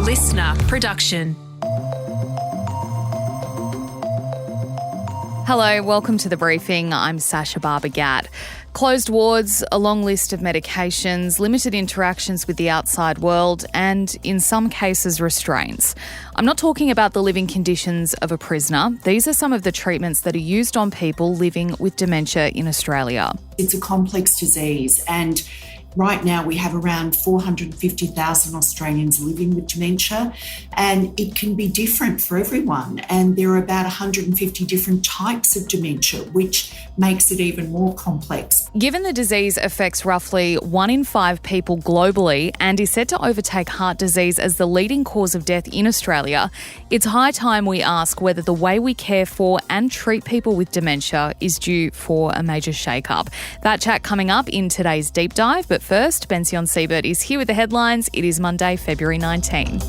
listener production. Hello, welcome to The Briefing. I'm Sasha Barbagat. Closed wards, a long list of medications, limited interactions with the outside world, and in some cases, restraints. I'm not talking about the living conditions of a prisoner. These are some of the treatments that are used on people living with dementia in Australia. It's a complex disease, and right now we have around 450,000 Australians living with dementia, and it can be different for everyone. And there are about 150 different types of dementia, which makes it even more complex. Given the disease affects roughly 1 in 5 people globally and is set to overtake heart disease as the leading cause of death in Australia, it's high time we ask whether the way we care for and treat people with dementia is due for a major shake-up. That chat coming up in today's Deep Dive, but first, Bension Siebert is here with the headlines. It is Monday, February 19.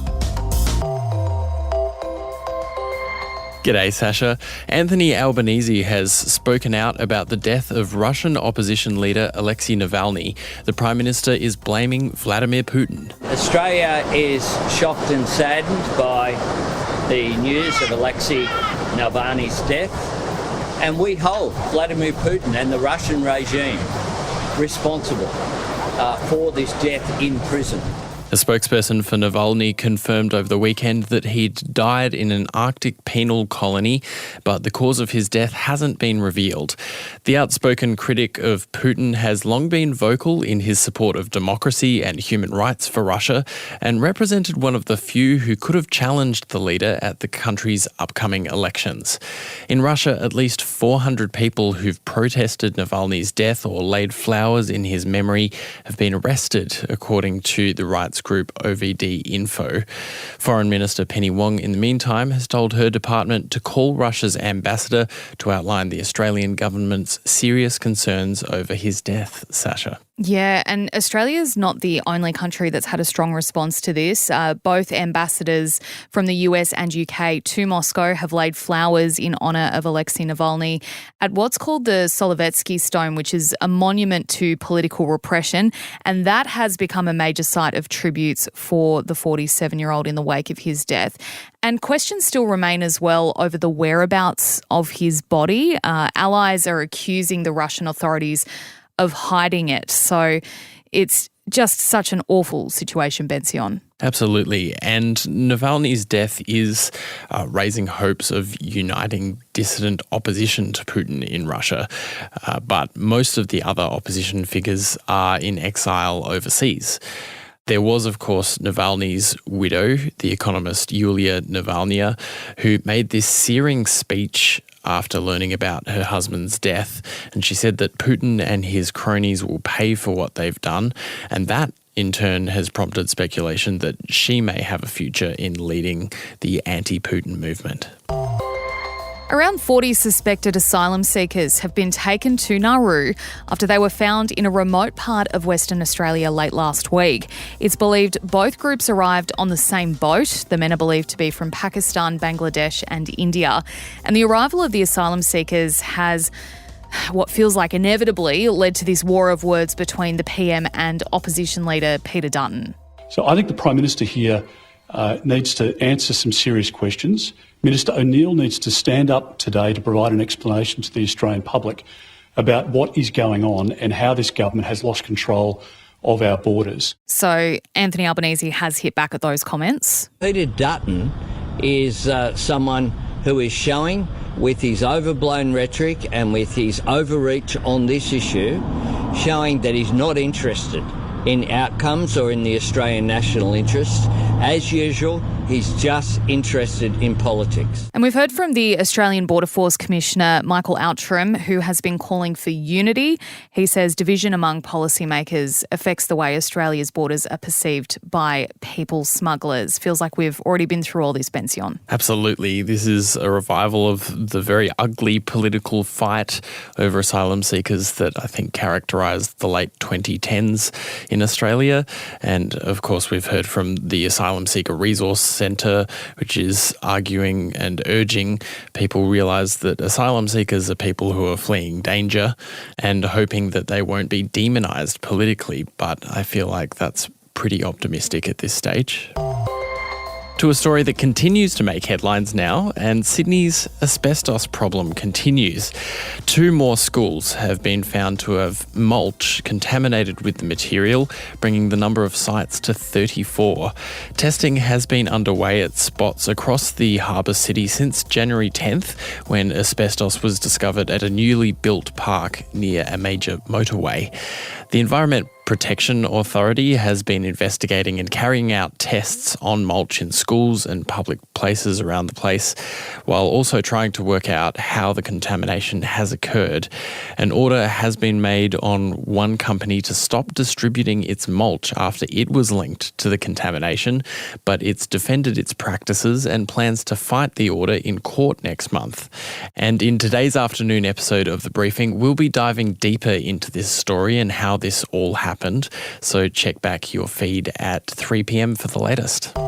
G'day, Sasha. Anthony Albanese has spoken out about the death of Russian opposition leader Alexei Navalny. The Prime Minister is blaming Vladimir Putin. Australia is shocked and saddened by the news of Alexei Navalny's death, and we hold Vladimir Putin and the Russian regime responsible for this death in prison. A spokesperson for Navalny confirmed over the weekend that he'd died in an Arctic penal colony, but the cause of his death hasn't been revealed. The outspoken critic of Putin has long been vocal in his support of democracy and human rights for Russia, and represented one of the few who could have challenged the leader at the country's upcoming elections. In Russia, at least 400 people who've protested Navalny's death or laid flowers in his memory have been arrested, according to the rights group OVD Info. Foreign Minister Penny Wong, in the meantime, has told her department to call Russia's ambassador to outline the Australian government's serious concerns over his death, Sasha. Yeah, and Australia's not the only country that's had a strong response to this. Both ambassadors from the US and UK to Moscow have laid flowers in honour of Alexei Navalny at what's called the Solovetsky Stone, which is a monument to political repression, and that has become a major site of tributes for the 47-year-old in the wake of his death. And questions still remain as well over the whereabouts of his body. Allies are accusing the Russian authorities of hiding it. So it's just such an awful situation, Bension. Absolutely. And Navalny's death is raising hopes of uniting dissident opposition to Putin in Russia. But most of the other opposition figures are in exile overseas. There was, of course, Navalny's widow, the economist Yulia Navalnaya, who made this searing speech after learning about her husband's death. And she said that Putin and his cronies will pay for what they've done. And that, in turn, has prompted speculation that she may have a future in leading the anti-Putin movement. Around 40 suspected asylum seekers have been taken to Nauru after they were found in a remote part of Western Australia late last week. It's believed both groups arrived on the same boat. The men are believed to be from Pakistan, Bangladesh and India. And the arrival of the asylum seekers has what feels like inevitably led to this war of words between the PM and opposition leader Peter Dutton. So I think the Prime Minister here needs to answer some serious questions. Minister O'Neill needs to stand up today to provide an explanation to the Australian public about what is going on and how this government has lost control of our borders. So Anthony Albanese has hit back at those comments. Peter Dutton is someone who is showing, with his overblown rhetoric and with his overreach on this issue, showing that he's not interested in outcomes or in the Australian national interest. As usual, he's just interested in politics. And we've heard from the Australian Border Force Commissioner, Michael Outram, who has been calling for unity. He says division among policymakers affects the way Australia's borders are perceived by people smugglers. Feels like we've already been through all this, Bension. Absolutely. This is a revival of the very ugly political fight over asylum seekers that I think characterised the late 2010s in Australia. And of course, we've heard from the Asylum Seeker Resource Centre, which is arguing and urging people realise that asylum seekers are people who are fleeing danger and hoping that they won't be demonised politically. But I feel like that's pretty optimistic at this stage. To a story that continues to make headlines now, and Sydney's asbestos problem continues. 2 more schools have been found to have mulch contaminated with the material, bringing the number of sites to 34. Testing has been underway at spots across the harbour city since January 10th, when asbestos was discovered at a newly built park near a major motorway. The Environment Protection Authority has been investigating and carrying out tests on mulch in schools and public places around the place, while also trying to work out how the contamination has occurred. An order has been made on one company to stop distributing its mulch after it was linked to the contamination, but it's defended its practices and plans to fight the order in court next month. And in today's afternoon episode of The Briefing, we'll be diving deeper into this story and how this all happened. So check back your feed at 3 p.m. for the latest.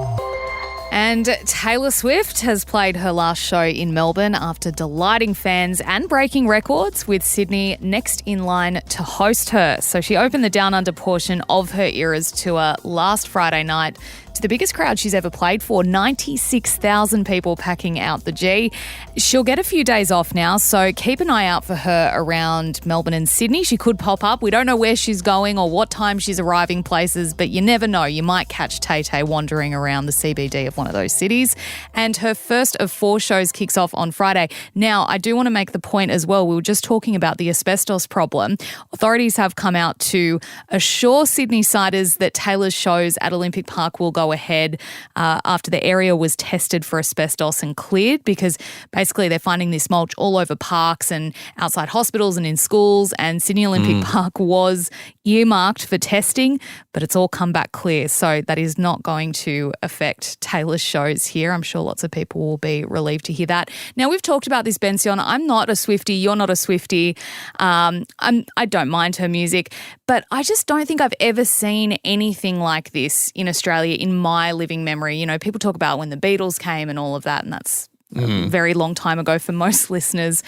And Taylor Swift has played her last show in Melbourne after delighting fans and breaking records, with Sydney next in line to host her. So she opened the Down Under portion of her Eras tour last Friday night to the biggest crowd she's ever played for, 96,000 people packing out the G. She'll get a few days off now, so keep an eye out for her around Melbourne and Sydney. She could pop up. We don't know where she's going or what time she's arriving places, but you never know. You might catch Tay-Tay wandering around the CBD of one of those cities. And her first of 4 shows kicks off on Friday. Now, I do want to make the point as well, we were just talking about the asbestos problem. Authorities have come out to assure Sydney-siders that Taylor's shows at Olympic Park will go ahead after the area was tested for asbestos and cleared, because basically they're finding this mulch all over parks and outside hospitals and in schools, and Sydney Olympic Park was earmarked for testing, but it's all come back clear. So that is not going to affect Taylor's shows here. I'm sure lots of people will be relieved to hear that. Now, we've talked about this, Bension. I'm not a Swiftie. You're not a Swiftie. I don't mind her music, but I just don't think I've ever seen anything like this in Australia in my living memory. You know, people talk about when the Beatles came and all of that, and that's a very long time ago for most listeners.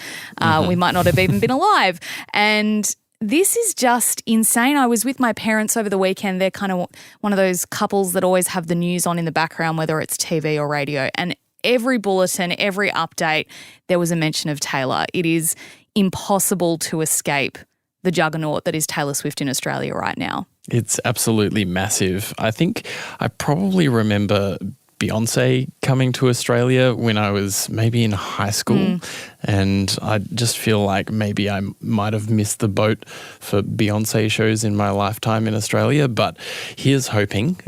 We might not have even been alive. And this is just insane. I was with my parents over the weekend. They're kind of one of those couples that always have the news on in the background, whether it's TV or radio. And every bulletin, every update, there was a mention of Taylor. It is impossible to escape the juggernaut that is Taylor Swift in Australia right now. It's absolutely massive. I think I probably remember Beyonce coming to Australia when I was maybe in high school, and I just feel like maybe I might have missed the boat for Beyonce shows in my lifetime in Australia, but here's hoping,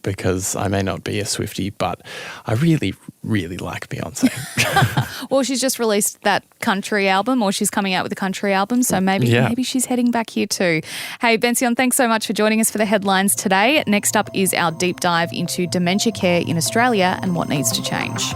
because I may not be a Swiftie, but I really, really like Beyonce. Well, she's just released that country album, or she's coming out with a country album, so maybe she's heading back here too. Hey, Bension, thanks so much for joining us for the headlines today. Next up is our deep dive into dementia care in Australia and what needs to change.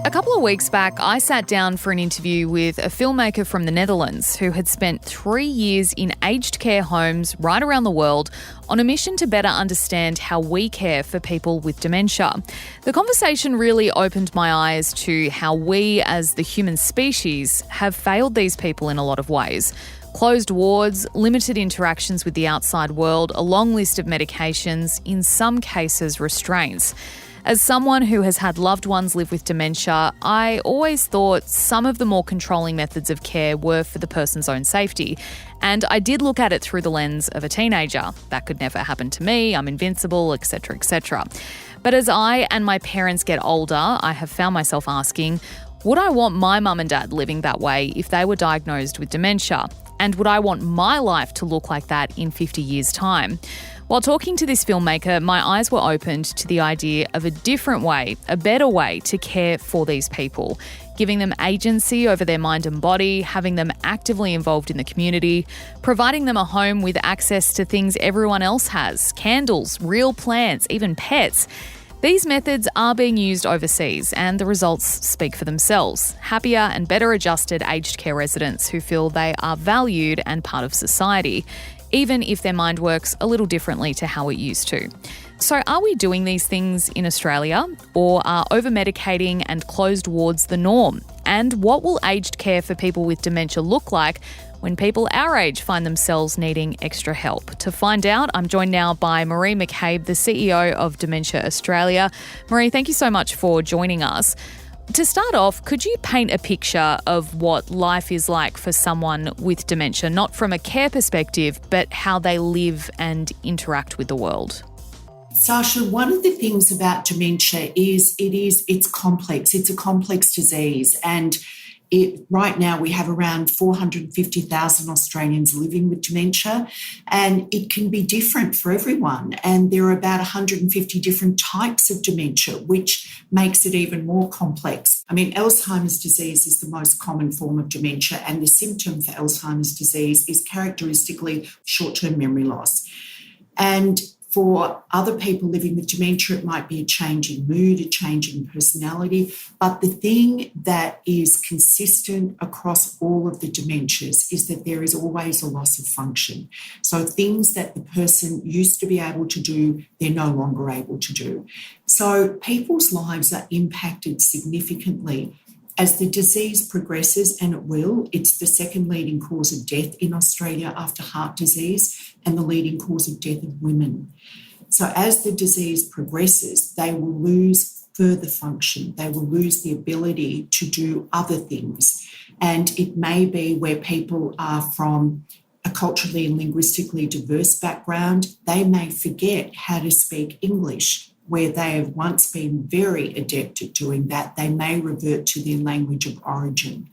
A couple of weeks back, I sat down for an interview with a filmmaker from the Netherlands who had spent 3 years in aged care homes right around the world on a mission to better understand how we care for people with dementia. The conversation really opened my eyes to how we as the human species have failed these people in a lot of ways. Closed wards, limited interactions with the outside world, a long list of medications, in some cases restraints. As someone who has had loved ones live with dementia, I always thought some of the more controlling methods of care were for the person's own safety. And I did look at it through the lens of a teenager. That could never happen to me, I'm invincible, etc., etc. But as I and my parents get older, I have found myself asking, would I want my mum and dad living that way if they were diagnosed with dementia? And would I want my life to look like that in 50 years' time? While talking to this filmmaker, my eyes were opened to the idea of a different way, a better way to care for these people, giving them agency over their mind and body, having them actively involved in the community, providing them a home with access to things everyone else has, candles, real plants, even pets. These methods are being used overseas, and the results speak for themselves. Happier and better adjusted aged care residents who feel they are valued and part of society, even if their mind works a little differently to how it used to. So are we doing these things in Australia, or are over-medicating and closed wards the norm? And what will aged care for people with dementia look like when people our age find themselves needing extra help? To find out, I'm joined now by Maree McCabe, the CEO of Dementia Australia. Maree, thank you so much for joining us. To start off, could you paint a picture of what life is like for someone with dementia, not from a care perspective, but how they live and interact with the world? Sasha, one of the things about dementia is it's complex. It's a complex disease, and right now we have around 450,000 Australians living with dementia, and it can be different for everyone. And there are about 150 different types of dementia, which makes it even more complex. I mean, Alzheimer's disease is the most common form of dementia, and the symptom for Alzheimer's disease is characteristically short-term memory loss. And for other people living with dementia, it might be a change in mood, a change in personality. But the thing that is consistent across all of the dementias is that there is always a loss of function. So things that the person used to be able to do, they're no longer able to do. So people's lives are impacted significantly. As the disease progresses, and it will, it's the second leading cause of death in Australia after heart disease and the leading cause of death of women. So as the disease progresses, they will lose further function. They will lose the ability to do other things. And it may be where people are from a culturally and linguistically diverse background, they may forget how to speak English. Where they have once been very adept at doing that, they may revert to their language of origin.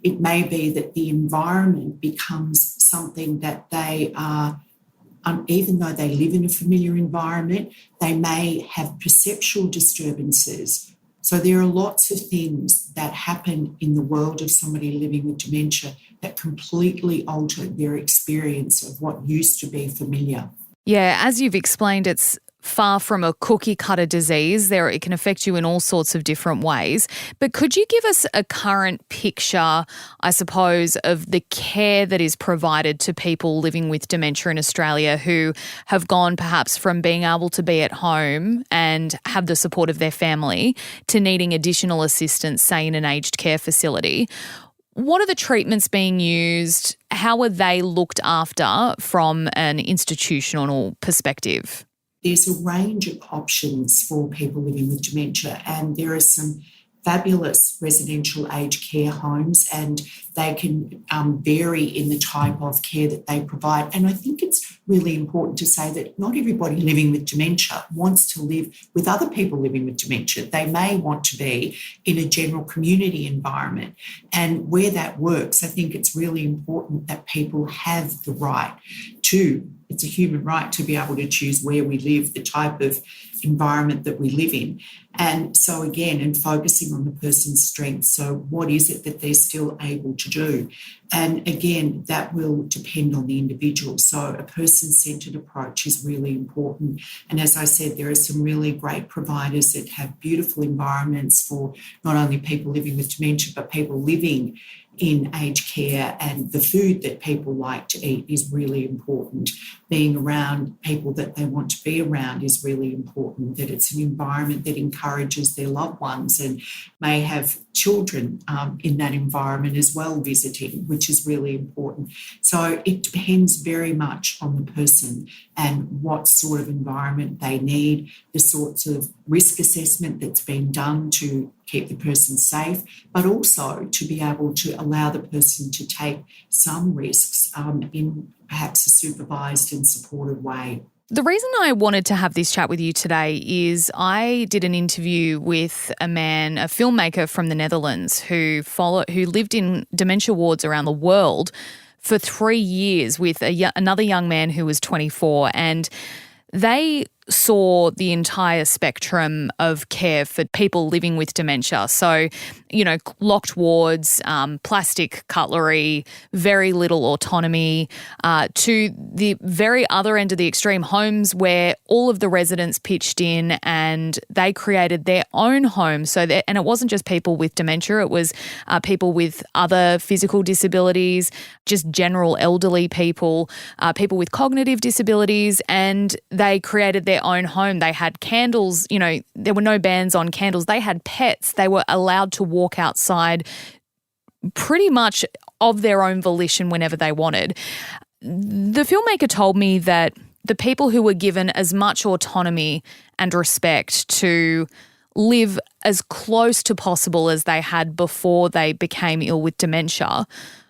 It may be that the environment becomes something that they are, even though they live in a familiar environment, they may have perceptual disturbances. So there are lots of things that happen in the world of somebody living with dementia that completely alter their experience of what used to be familiar. Yeah, as you've explained, it's far from a cookie-cutter disease. It can affect you in all sorts of different ways. But could you give us a current picture, I suppose, of the care that is provided to people living with dementia in Australia who have gone perhaps from being able to be at home and have the support of their family to needing additional assistance, say, in an aged care facility? What are the treatments being used? How are they looked after from an institutional perspective? There's a range of options for people living with dementia, and there are some fabulous residential aged care homes, and they can vary in the type of care that they provide. And I think it's really important to say that not everybody living with dementia wants to live with other people living with dementia. They may want to be in a general community environment. And where that works, I think it's really important that people have the right to, it's a human right to be able to choose where we live, the type of environment that we live in. And so again, and focusing on the person's strengths. So what is it that they're still able to do? And again, that will depend on the individual. So a person-centred approach is really important. And as I said, there are some really great providers that have beautiful environments for not only people living with dementia, but people living in aged care, and the food that people like to eat is really important. Being around people that they want to be around is really important, that it's an environment that encourages their loved ones and may have children in that environment as well visiting, which is really important. So it depends very much on the person and what sort of environment they need, the sorts of risk assessment that's been done to keep the person safe, but also to be able to allow the person to take some risks in perhaps a supervised and supported way. The reason I wanted to have this chat with you today is I did an interview with a man, a filmmaker from the Netherlands who lived in dementia wards around the world for 3 years with another young man who was 24, and they saw the entire spectrum of care for people living with dementia. So, locked wards, plastic cutlery, very little autonomy, to the very other end of the extreme, homes where all of the residents pitched in and they created their own home. And it wasn't just people with dementia, it was people with other physical disabilities, just general elderly people, people with cognitive disabilities, and they created their their own home. They had candles, there were no bans on candles. They had pets. They were allowed to walk outside pretty much of their own volition whenever they wanted. The filmmaker told me that the people who were given as much autonomy and respect to live as close to possible as they had before they became ill with dementia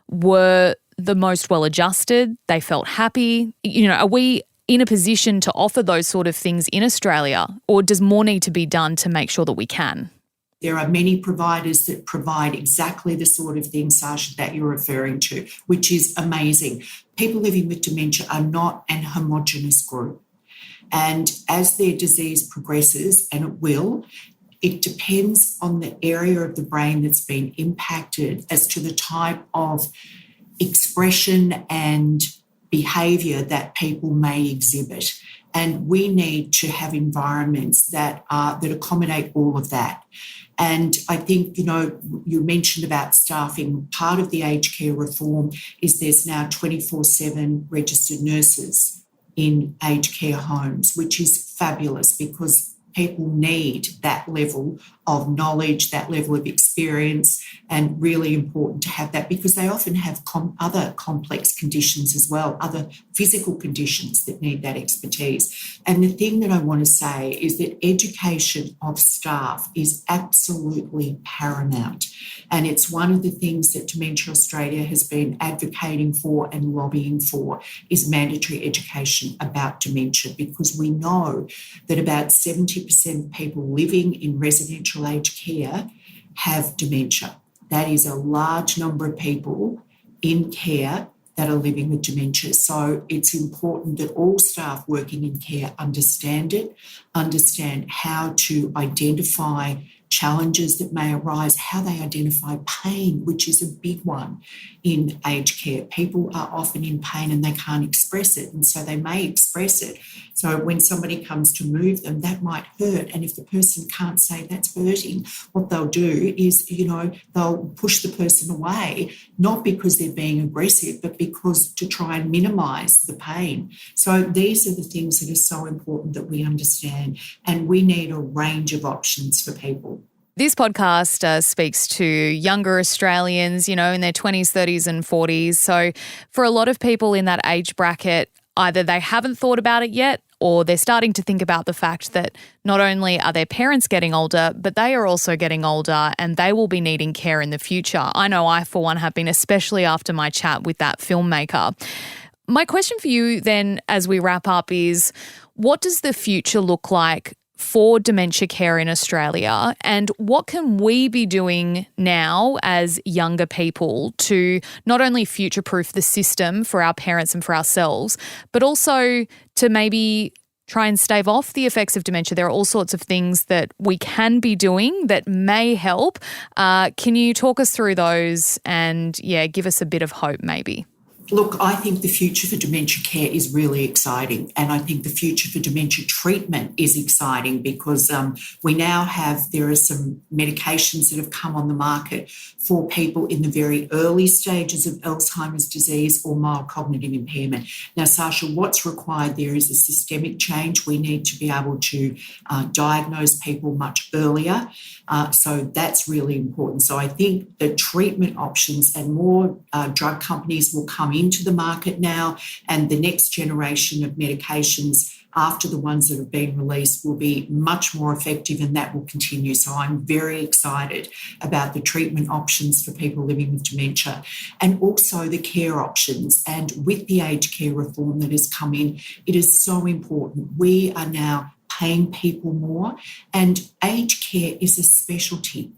were the most well-adjusted. They felt happy. Are we in a position to offer those sort of things in Australia, or does more need to be done to make sure that we can? There are many providers that provide exactly the sort of thing, Sasha, that you're referring to, which is amazing. People living with dementia are not an homogenous group. And as their disease progresses, and it will, it depends on the area of the brain that's been impacted as to the type of expression and behaviour that people may exhibit. And we need to have environments that accommodate all of that. And I think, you mentioned about staffing. Part of the aged care reform is there's now 24/7 registered nurses in aged care homes, which is fabulous because people need that level of knowledge, that level of experience, and really important to have that because they often have other complex conditions as well, other physical conditions that need that expertise. And the thing that I want to say is that education of staff is absolutely paramount. And it's one of the things that Dementia Australia has been advocating for and lobbying for is mandatory education about dementia, because we know that about 70% of people living in residential aged care have dementia. That is a large number of people in care that are living with dementia. So it's important that all staff working in care understand it, understand how to identify challenges that may arise, how they identify pain, which is a big one in aged care. People are often in pain and they can't express it, and so they may express it. So when somebody comes to move them, that might hurt. And if the person can't say that's hurting, what they'll do is, they'll push the person away, not because they're being aggressive, but because to try and minimise the pain. So these are the things that are so important that we understand, and we need a range of options for people. This podcast speaks to younger Australians, in their 20s, 30s and 40s. So for a lot of people in that age bracket, either they haven't thought about it yet or they're starting to think about the fact that not only are their parents getting older, but they are also getting older and they will be needing care in the future. I know I, for one, have been, especially after my chat with that filmmaker. My question for you then as we wrap up is, what does the future look like for dementia care in Australia, and what can we be doing now as younger people to not only future-proof the system for our parents and for ourselves, but also to maybe try and stave off the effects of dementia? There are all sorts of things that we can be doing that may help. Can you talk us through those and, give us a bit of hope maybe? Look, I think the future for dementia care is really exciting, and I think the future for dementia treatment is exciting because there are some medications that have come on the market for people in the very early stages of Alzheimer's disease or mild cognitive impairment. Now, Sasha, what's required there is a systemic change. We need to be able to diagnose people much earlier. So that's really important. So I think the treatment options and more drug companies will come into the market now, and the next generation of medications after the ones that have been released will be much more effective, and that will continue. So I'm very excited about the treatment options for people living with dementia and also the care options. And with the aged care reform that has come in, it is so important. We are now paying people more, and aged care is a specialty.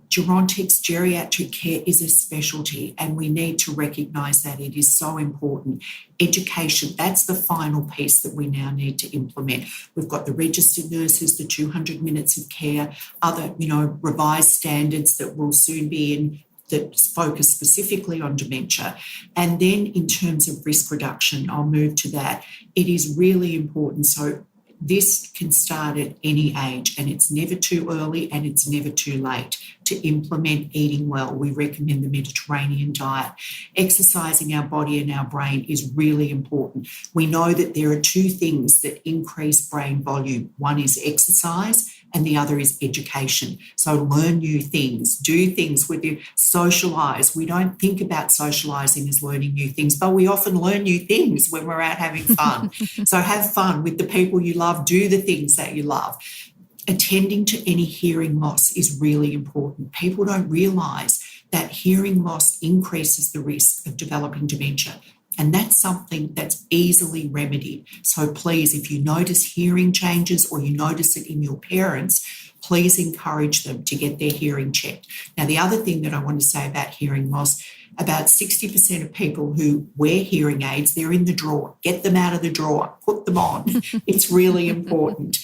Gerontics, geriatric care is a specialty, and we need to recognise that it is so important. Education, that's the final piece that we now need to implement. We've got the registered nurses, the 200 minutes of care, other, revised standards that will soon be in that focus specifically on dementia. And then in terms of risk reduction, I'll move to that. It is really important. So this can start at any age, and it's never too early and it's never too late to implement eating well. We recommend the Mediterranean diet. Exercising our body and our brain is really important. We know that there are two things that increase brain volume. One is exercise and the other is education. So learn new things, do things with you, socialise. We don't think about socialising as learning new things, but we often learn new things when we're out having fun. So have fun with the people you love, do the things that you love. Attending to any hearing loss is really important. People don't realise that hearing loss increases the risk of developing dementia. And that's something that's easily remedied. So please, if you notice hearing changes or you notice it in your parents, please encourage them to get their hearing checked. Now, the other thing that I want to say about hearing loss, about 60% of people who wear hearing aids, they're in the drawer. Get them out of the drawer, put them on. It's really important.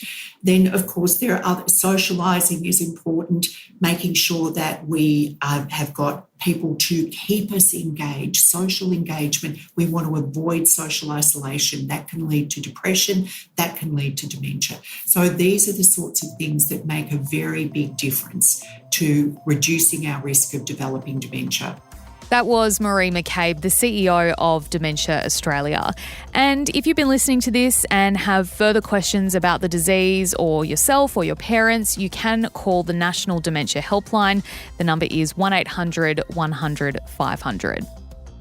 Then, of course, there are other, socialising is important, making sure that we have got people to keep us engaged, social engagement. We want to avoid social isolation. That can lead to depression, that can lead to dementia. So these are the sorts of things that make a very big difference to reducing our risk of developing dementia. That was Maree McCabe, the CEO of Dementia Australia. And if you've been listening to this and have further questions about the disease or yourself or your parents, you can call the National Dementia Helpline. The number is 1800 100 500.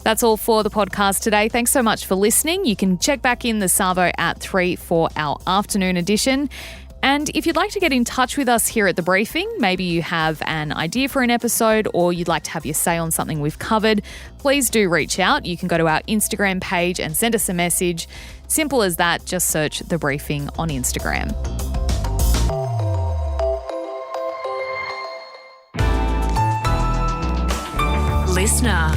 That's all for the podcast today. Thanks so much for listening. You can check back in the Savo at 3 for our afternoon edition. And if you'd like to get in touch with us here at The Briefing, maybe you have an idea for an episode or you'd like to have your say on something we've covered, please do reach out. You can go to our Instagram page and send us a message. Simple as that, just search The Briefing on Instagram. Listener.